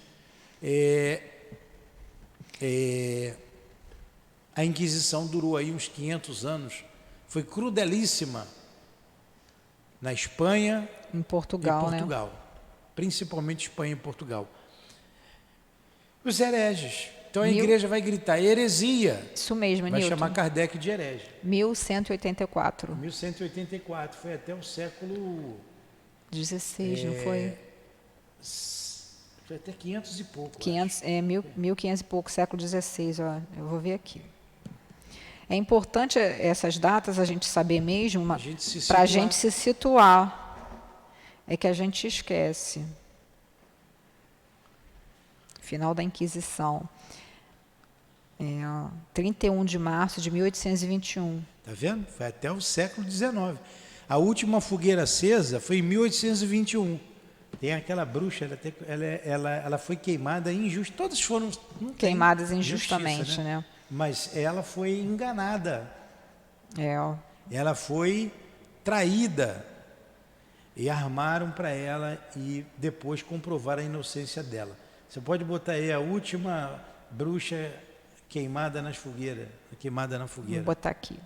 A Inquisição durou aí uns 500 anos, foi crudelíssima na Espanha Em Portugal, e Portugal, principalmente Espanha e Portugal. Os hereges. Então a igreja vai gritar heresia. Isso mesmo, Vai Newton. chamar Kardec de herege. 1184. 1184, foi até o século... 16, não foi? Foi até 500 e pouco. 1500 e pouco, século XVI, ó, eu vou ver aqui. É importante essas datas a gente saber mesmo, para a gente se situar. É que a gente esquece. Final da Inquisição. 31 de março de 1821. Está vendo? Foi até o século XIX. A última fogueira acesa foi em 1821. Tem aquela bruxa, ela foi queimada injusta. Todas foram queimadas injustamente, justiça, né? Mas ela foi enganada. Ó. Ela foi traída. E armaram para ela e depois comprovaram a inocência dela. Você pode botar aí a última bruxa queimada na fogueira. Vou botar aqui.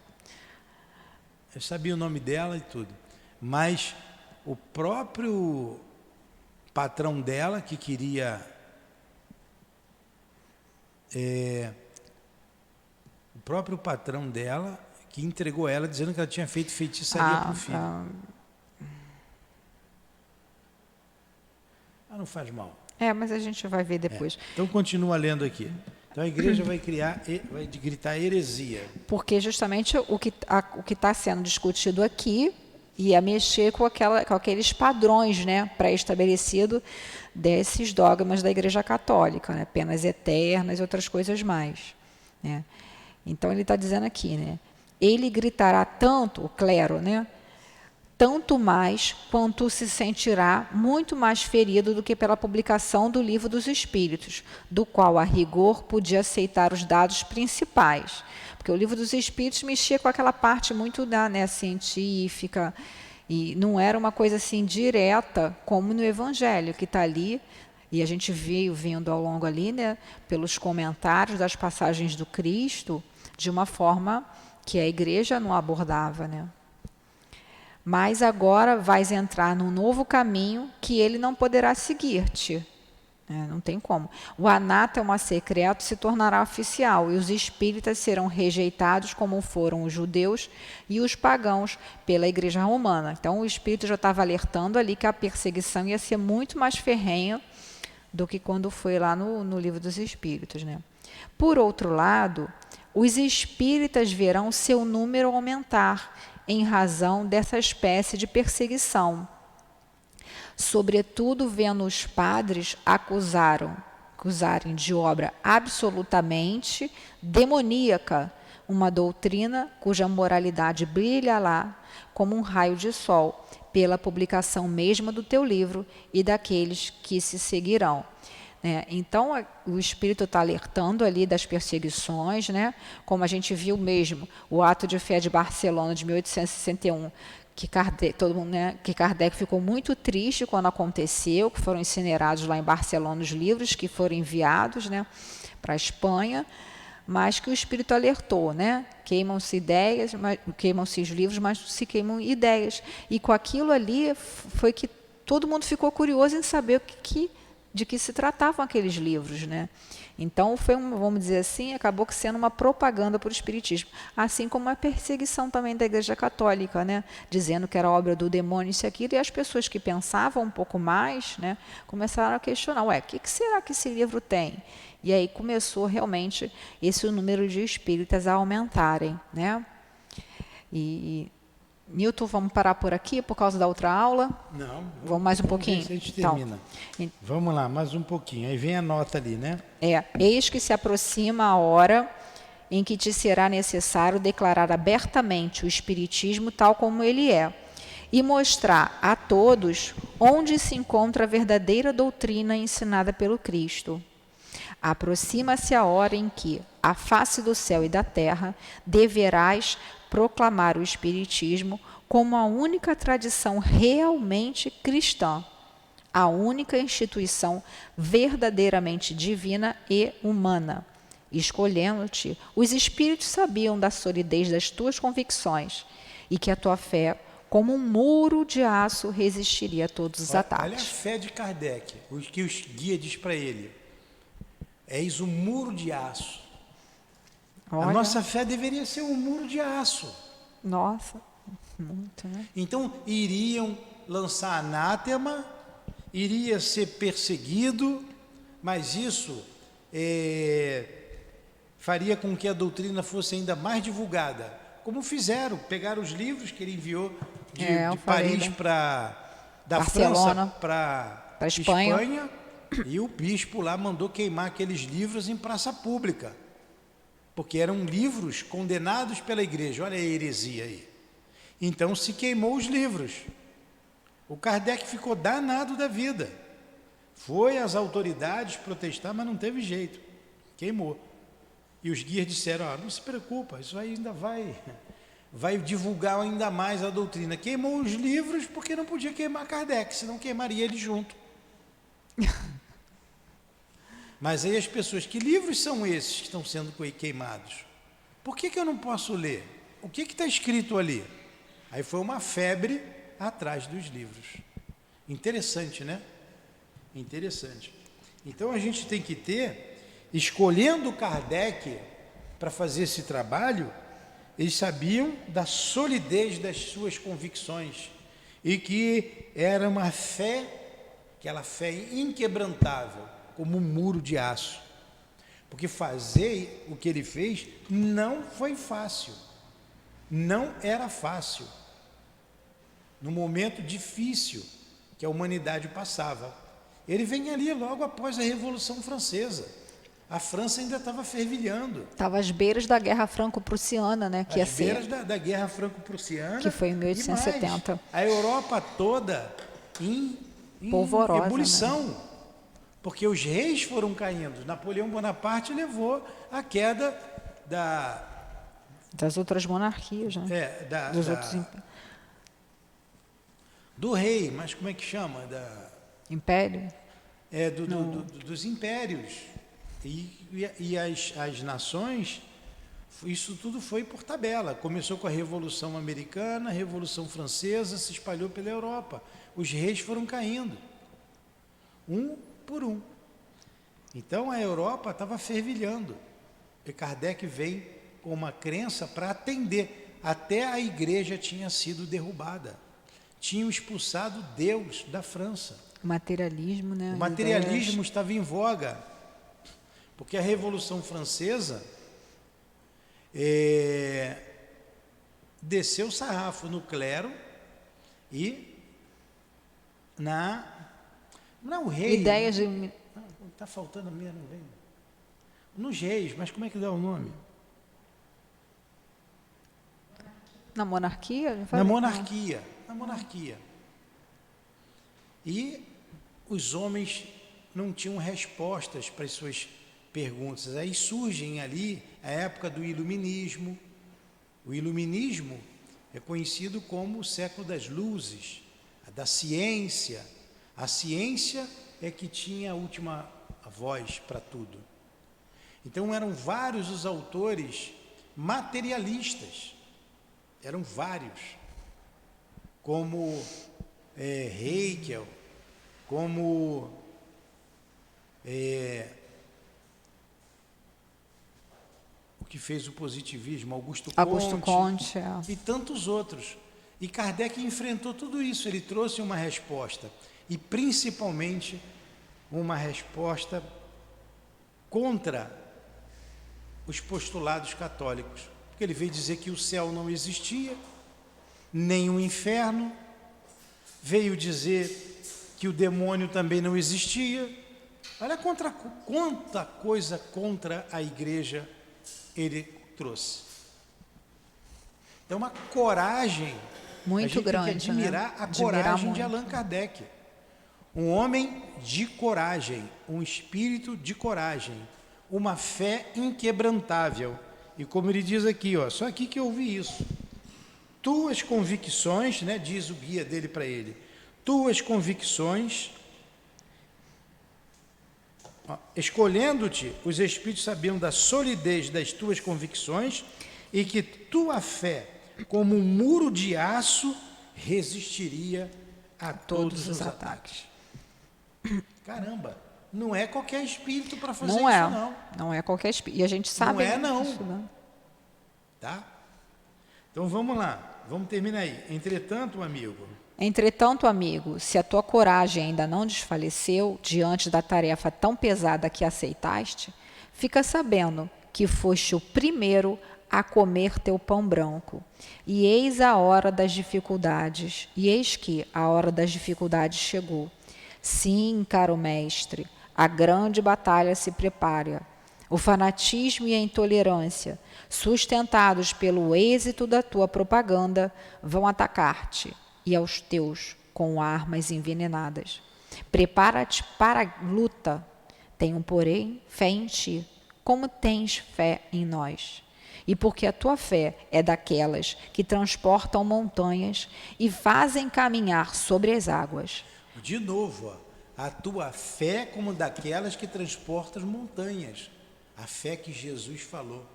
Eu sabia o nome dela e tudo. Mas o próprio patrão dela, que queria... o próprio patrão dela, que entregou ela, dizendo que ela tinha feito feitiçaria para o filho. Não faz mal. Mas a gente vai ver depois. Então continua lendo aqui. Então a igreja vai gritar heresia. Porque justamente o que está sendo discutido aqui ia mexer com aqueles padrões, né, pré-estabelecidos desses dogmas da Igreja Católica, né, penas eternas e outras coisas mais, né. Então ele está dizendo aqui, né, ele gritará tanto, o clero, né, tanto mais quanto se sentirá muito mais ferido do que pela publicação do Livro dos Espíritos, do qual, a rigor, podia aceitar os dados principais. Porque o Livro dos Espíritos mexia com aquela parte muito científica, e não era uma coisa assim direta, como no Evangelho, que está ali, e a gente veio vendo ao longo ali, né, pelos comentários das passagens do Cristo, de uma forma que a igreja não abordava, né? Mas agora vais entrar num novo caminho que ele não poderá seguir-te. Não tem como. O anátema secreto se tornará oficial e os espíritas serão rejeitados como foram os judeus e os pagãos pela Igreja Romana. Então o espírito já estava alertando ali que a perseguição ia ser muito mais ferrenha do que quando foi lá no Livro dos Espíritos, né? Por outro lado, os espíritas verão seu número aumentar em razão dessa espécie de perseguição. Sobretudo vendo os padres acusarem de obra absolutamente demoníaca uma doutrina cuja moralidade brilha lá como um raio de sol, pela publicação mesma do teu livro e daqueles que se seguirão. Então, o Espírito está alertando ali das perseguições, né? Como a gente viu mesmo, o ato de fé de Barcelona de 1861, que Kardec ficou muito triste quando aconteceu, que foram incinerados lá em Barcelona os livros que foram enviados, né, para a Espanha, mas que o Espírito alertou, né? Queimam-se ideias, queimam-se os livros, mas se queimam ideias. E com aquilo ali foi que todo mundo ficou curioso em saber de que se tratavam aqueles livros, né? Então, vamos dizer assim, acabou sendo uma propaganda para o Espiritismo, assim como a perseguição também da Igreja Católica, né? Dizendo que era obra do demônio isso e aquilo, e as pessoas que pensavam um pouco mais, né, começaram a questionar, o que será que esse livro tem? E aí começou realmente esse número de espíritas a aumentarem, né? E Newton, vamos parar por aqui por causa da outra aula? Não. Vamos mais um pouquinho? Ver se a gente Então, termina. Vamos lá, mais um pouquinho. Aí vem a nota ali, né? eis que se aproxima a hora em que te será necessário declarar abertamente o Espiritismo tal como ele é, e mostrar a todos onde se encontra a verdadeira doutrina ensinada pelo Cristo. Aproxima-se a hora em que, à face do céu e da terra, deverás proclamar o Espiritismo como a única tradição realmente cristã, a única instituição verdadeiramente divina e humana. Escolhendo-te, os espíritos sabiam da solidez das tuas convicções e que a tua fé, como um muro de aço, resistiria a todos os Olha a ataques. fé de Kardec, o que os guia diz para ele. Eis um muro de aço. Olha, A nossa fé deveria ser um muro de aço. nossa, muito, né? Então, iriam lançar anátema, iria ser perseguido, mas isso faria com que a doutrina fosse ainda mais divulgada. Como fizeram, pegaram os livros que ele enviou de Paris da Barcelona, França para Espanha, e o bispo lá mandou queimar aqueles livros em praça pública, porque eram livros condenados pela igreja. Olha a heresia aí. Então se queimou os livros. O Kardec ficou danado da vida. Foi às autoridades protestar, mas não teve jeito. Queimou. E os guias disseram, não se preocupa, isso aí ainda vai divulgar ainda mais a doutrina. Queimou os livros porque não podia queimar Kardec, senão queimaria ele junto. Mas aí as pessoas, que livros são esses que estão sendo queimados? Por que eu não posso ler? O que está escrito ali? Aí foi uma febre atrás dos livros. Interessante, né? Interessante. Então a gente tem que ter, escolhendo Kardec para fazer esse trabalho, eles sabiam da solidez das suas convicções e que era uma fé, aquela fé inquebrantável, como um muro de aço. Porque fazer o que ele fez não foi fácil. Não era fácil. No momento difícil que a humanidade passava. Ele vem ali logo após a Revolução Francesa. A França ainda estava fervilhando. Estava às beiras da Guerra Franco-Prussiana, né? Que às beiras da Guerra Franco-Prussiana. Que foi em 1870. A Europa toda em polvorosa, ebulição. né? Porque os reis foram caindo. Napoleão Bonaparte levou à queda das outras monarquias, né? Do rei, mas como é que chama? Império? Dos impérios. E as nações, isso tudo foi por tabela. Começou com a Revolução Americana, a Revolução Francesa, se espalhou pela Europa. Os reis foram caindo, um por um. Então a Europa estava fervilhando. E Kardec vem com uma crença para atender. Até a igreja tinha sido derrubada. Tinham expulsado Deus da França. O materialismo, né? O materialismo estava em voga, porque a Revolução Francesa desceu o sarrafo no clero e não o rei. Ideias de... Está faltando mesmo, não vem. Nos reis, mas como é que dá o nome? Na monarquia? Na monarquia. E os homens não tinham respostas para as suas perguntas. Aí surgem ali a época do Iluminismo. O Iluminismo é conhecido como o século das luzes, da ciência. A ciência é que tinha a última voz para tudo. Então eram vários os autores materialistas. Eram vários. Como Haeckel, como o que fez o positivismo, Augusto Comte, e tantos outros. E Kardec enfrentou tudo isso, ele trouxe uma resposta, e principalmente uma resposta contra os postulados católicos. porque ele veio dizer que o céu não existia, nem o inferno, veio dizer que o demônio também não existia. Olha quanta coisa contra a igreja ele trouxe. É uma coragem Muito grande, tem que admirar, né? a Admirar coragem de muito. Allan Kardec. Um homem de coragem, um espírito de coragem, uma fé inquebrantável. E como ele diz aqui, ó, só aqui que eu ouvi isso. Tuas convicções, né, diz o guia dele para ele, tuas convicções, escolhendo-te, os espíritos sabiam da solidez das tuas convicções e que tua fé, como um muro de aço, resistiria a todos os ataques. Caramba, não é qualquer espírito para fazer Não isso, é, não. não é qualquer espírito. E a gente sabe Não é, não. disso, né? Tá? Então vamos lá, vamos terminar aí. Entretanto, amigo, Se a tua coragem ainda não desfaleceu diante da tarefa tão pesada que aceitaste, fica sabendo que foste o primeiro a comer teu pão branco. E eis que a hora das dificuldades chegou. Sim, caro mestre, a grande batalha se prepara. O fanatismo e a intolerância, sustentados pelo êxito da tua propaganda, vão atacar-te e aos teus com armas envenenadas. Prepara-te para a luta. Tenho, porém, fé em ti, como tens fé em nós. E porque a tua fé é daquelas que transportam montanhas e fazem caminhar sobre as águas. de novo, ó, a tua fé como daquelas que transportam as montanhas. A fé que Jesus falou.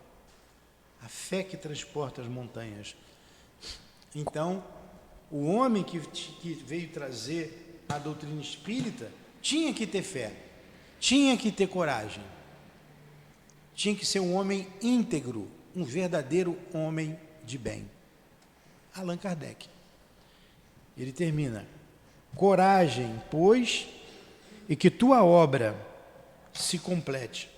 A fé que transporta as montanhas. Então, o homem que veio trazer a doutrina espírita tinha que ter fé, tinha que ter coragem, tinha que ser um homem íntegro, um verdadeiro homem de bem. Allan Kardec. Ele termina: coragem, pois, e que tua obra se complete.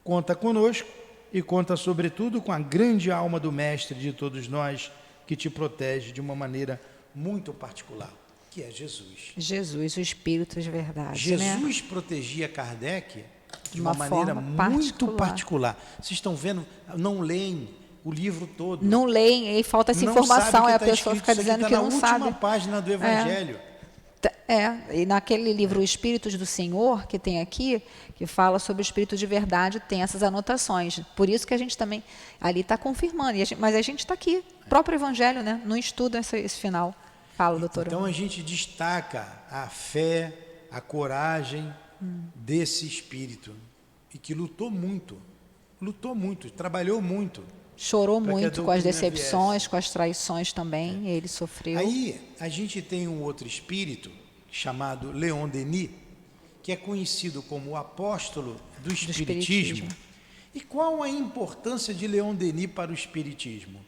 Conta conosco e conta sobretudo com a grande alma do Mestre de todos nós, que te protege de uma maneira muito particular, que é Jesus. Jesus, o Espírito de verdade. Jesus, né? protegia Kardec de Uma uma maneira forma muito particular. particular. Vocês estão vendo? Não leem o livro todo. Não leem e falta essa Não informação sabe o que e a tá pessoa escrito. fica Isso aqui dizendo tá que na não última sabe. página do Evangelho. E naquele livro Espíritos do Senhor, que tem aqui, que fala sobre o Espírito de verdade, tem essas anotações. Por isso que a gente também ali está confirmando. Mas a gente está aqui, próprio Evangelho, né? Não estuda esse final. Fala, doutor. Então a gente destaca a fé, a coragem desse espírito, e que lutou muito, trabalhou muito. Chorou para que a muito com as doutrina decepções, viesse. com as traições também, ele sofreu. Aí a gente tem um outro espírito chamado Leon Denis, que é conhecido como o apóstolo do espiritismo. E qual a importância de Leon Denis para o espiritismo?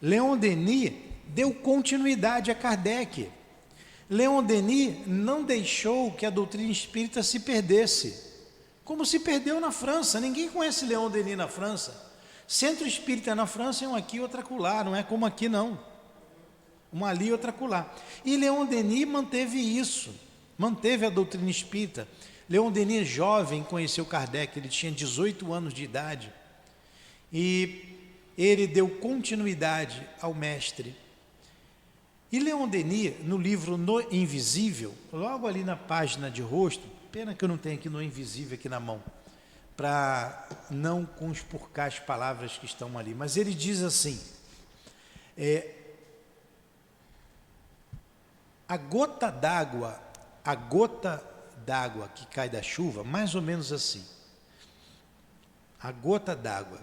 Leon Denis deu continuidade a Kardec. Leon Denis não deixou que a doutrina espírita se perdesse, como se perdeu na França. Ninguém conhece Leon Denis na França. Centro espírita na França é um aqui e outro acolá, não é como aqui não. Uma ali e outra acolá. E Leon Denis manteve isso, manteve a doutrina espírita. Leon Denis, jovem, conheceu Kardec, ele tinha 18 anos de idade. E ele deu continuidade ao mestre. E Leon Denis, no livro No Invisível, logo ali na página de rosto, pena que eu não tenho aqui No Invisível aqui na mão, para não conspurcar as palavras que estão ali, mas ele diz assim: a gota d'água que cai da chuva, mais ou menos assim, a gota d'água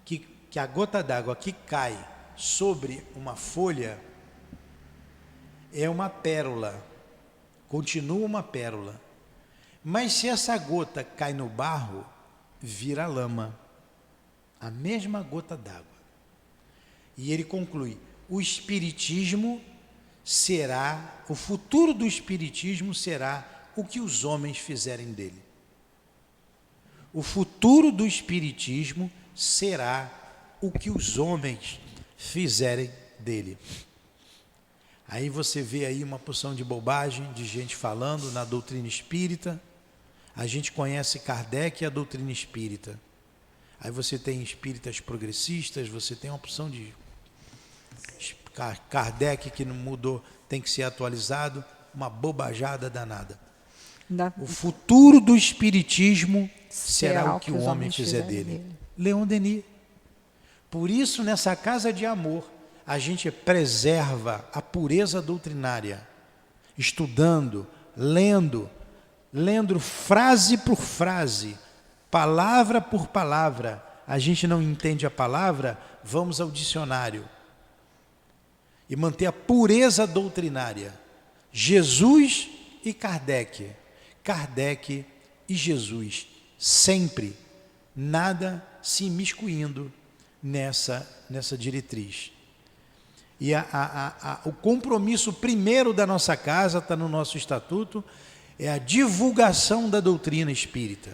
que a gota d'água que cai sobre uma folha é uma pérola, continua uma pérola. Mas se essa gota cai no barro, vira lama. A mesma gota d'água. E ele conclui: o espiritismo será, o futuro do espiritismo será o que os homens fizerem dele. O futuro do espiritismo será o que os homens fizerem dele. Aí você vê aí uma porção de bobagem, de gente falando na doutrina espírita. A gente conhece Kardec e a doutrina espírita. Aí você tem espíritas progressistas, você tem uma porção de Kardec que não mudou, tem que ser atualizado, uma bobajada danada. O futuro do espiritismo será o que o homem fizer dele. Leon Denis. Por isso, nessa casa de amor, a gente preserva a pureza doutrinária, estudando, lendo frase por frase, palavra por palavra. A gente não entende a palavra, vamos ao dicionário. E manter a pureza doutrinária. Jesus e Kardec. Kardec e Jesus. Sempre. Nada se imiscuindo nessa diretriz. E o compromisso primeiro da nossa casa, está no nosso estatuto, é a divulgação da doutrina espírita.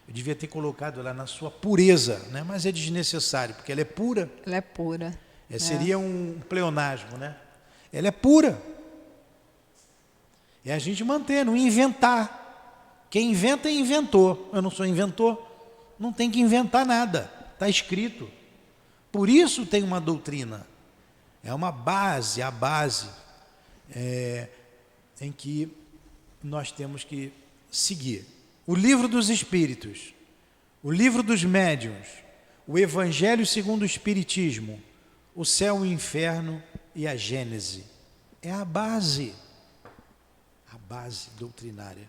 Eu devia ter colocado lá na sua pureza, né? Mas é desnecessário, porque ela é pura. Ela é pura. Seria um pleonasmo, né? Ela é pura. É a gente manter, não inventar. Quem inventa, inventou. Eu não sou inventor, não tem que inventar nada. Está escrito. Por isso tem uma doutrina. É uma base, a base em que nós temos que seguir. O Livro dos Espíritos, o Livro dos Médiuns, o Evangelho segundo o Espiritismo, o Céu e o Inferno e a Gênese. É a base doutrinária.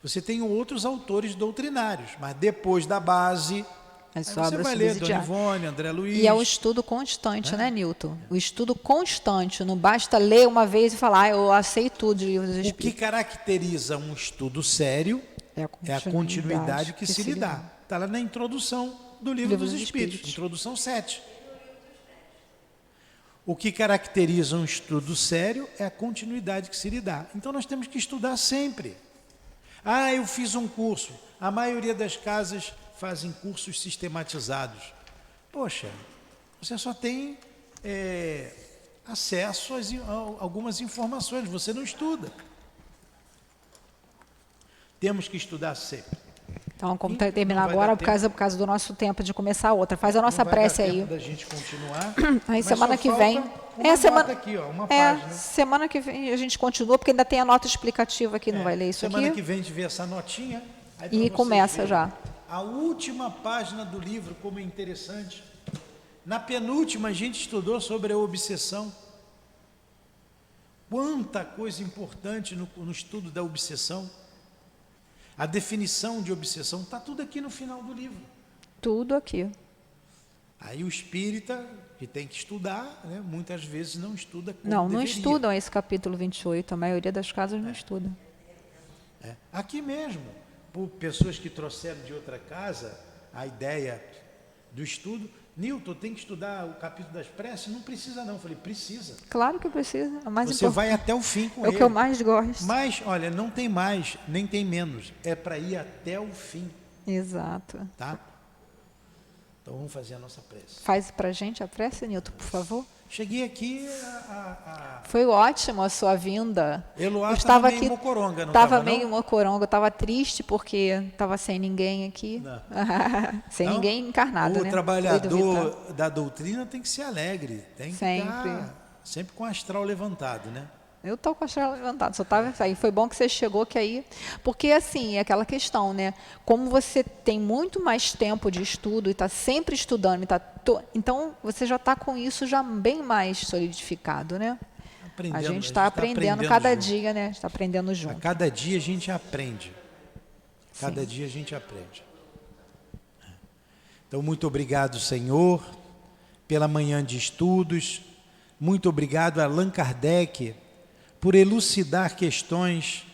Você tem outros autores doutrinários, mas depois da base, aí você vai ler Dona Ivone, André Luiz. E é o estudo constante, né, Newton? O estudo constante, não basta ler uma vez e falar, eu aceito tudo de Livro dos Espíritos. O que caracteriza um estudo sério é a continuidade que se lhe dá. Está lá na introdução do Livro dos Espíritos, introdução 7. O que caracteriza um estudo sério é a continuidade que se lhe dá. Então nós temos que estudar sempre. Eu fiz um curso. A maioria das casas fazem cursos sistematizados. Poxa, você só tem acesso a algumas informações, você não estuda. Temos que estudar sempre. Então, como terminar agora, por causa do nosso tempo de começar outra. Faz a nossa prece aí. Não vai dar tempo da gente continuar. Aí semana que vem. Uma página. Semana que vem a gente continua, porque ainda tem a nota explicativa aqui, não vai ler isso aqui. Semana que vem a gente vê essa notinha. E começa já. A última página do livro, como é interessante. Na penúltima, a gente estudou sobre a obsessão. Quanta coisa importante no estudo da obsessão. A definição de obsessão está tudo aqui no final do livro. Tudo aqui. Aí o espírita, que tem que estudar, né, muitas vezes não estuda como não deveria. Estudam esse capítulo 28, a maioria das casas não estuda. Aqui mesmo, por pessoas que trouxeram de outra casa a ideia do estudo, Newton, tem que estudar o capítulo das preces? Não precisa não. Eu falei, precisa. Claro que precisa. É mais Você vai até o fim com ele. É o que eu mais gosto. Mas, olha, não tem mais, nem tem menos. É para ir até o fim. Exato. Tá? Então vamos fazer a nossa prece. Faz para a gente a prece, Newton, por favor. Cheguei aqui Foi ótimo a sua vinda. Eloá estava meio mocoronga, não estava? Estava meio mocoronga, estava triste porque estava sem ninguém aqui. Sem ninguém encarnado, né? O trabalhador da doutrina tem que ser alegre, tem que sempre. Estar sempre com o astral levantado, né? Eu estou com o astral levantado, só estava aí. Foi bom que você chegou, que aí... Porque, assim, é aquela questão, né? Como você tem muito mais tempo de estudo e está sempre estudando, então você já está com isso já bem mais solidificado, né? A gente está aprendendo cada dia, né? Está aprendendo junto. A cada dia a gente aprende. Cada dia a gente aprende. Então, muito obrigado, Senhor, pela manhã de estudos. Muito obrigado a Allan Kardec por elucidar questões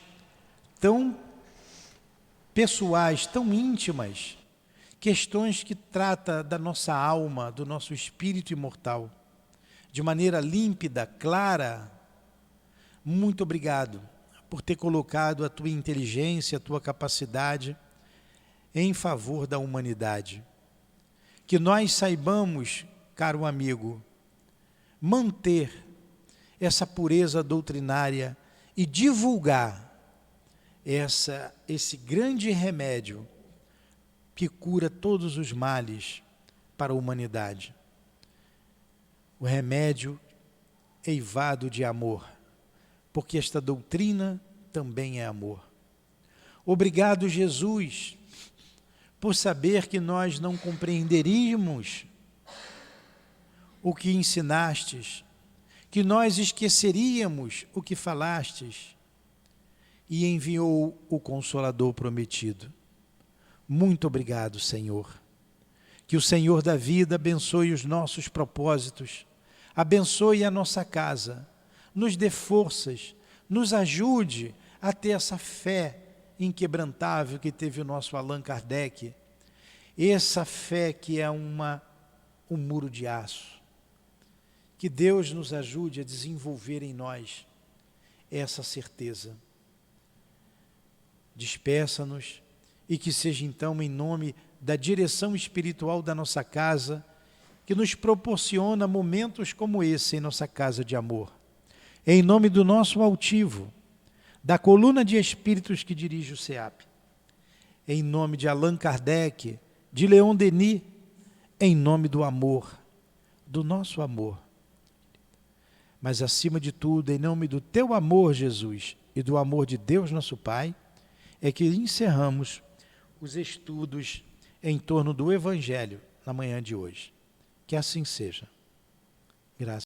tão pessoais, tão íntimas, questões que tratam da nossa alma, do nosso espírito imortal, de maneira límpida, clara. Muito obrigado por ter colocado a tua inteligência, a tua capacidade em favor da humanidade. que nós saibamos, caro amigo, manter essa pureza doutrinária e divulgar esse grande remédio que cura todos os males para a humanidade. O remédio eivado de amor, porque esta doutrina também é amor. Obrigado, Jesus, por saber que nós não compreenderíamos o que ensinastes, que nós esqueceríamos o que falastes, e enviou o Consolador prometido. Muito obrigado, Senhor. Que o Senhor da vida abençoe os nossos propósitos, abençoe a nossa casa, nos dê forças, nos ajude a ter essa fé inquebrantável que teve o nosso Allan Kardec, essa fé que é um muro de aço. Que Deus nos ajude a desenvolver em nós essa certeza. Despeça-nos e que seja então em nome da direção espiritual da nossa casa, que nos proporciona momentos como esse em nossa casa de amor. Em nome do nosso altivo, da coluna de espíritos que dirige o SEAP, em nome de Allan Kardec, de Leon Denis, em nome do amor, do nosso amor. Mas acima de tudo, em nome do teu amor, Jesus, e do amor de Deus nosso Pai, é que encerramos os estudos em torno do Evangelho na manhã de hoje. Que assim seja. Graças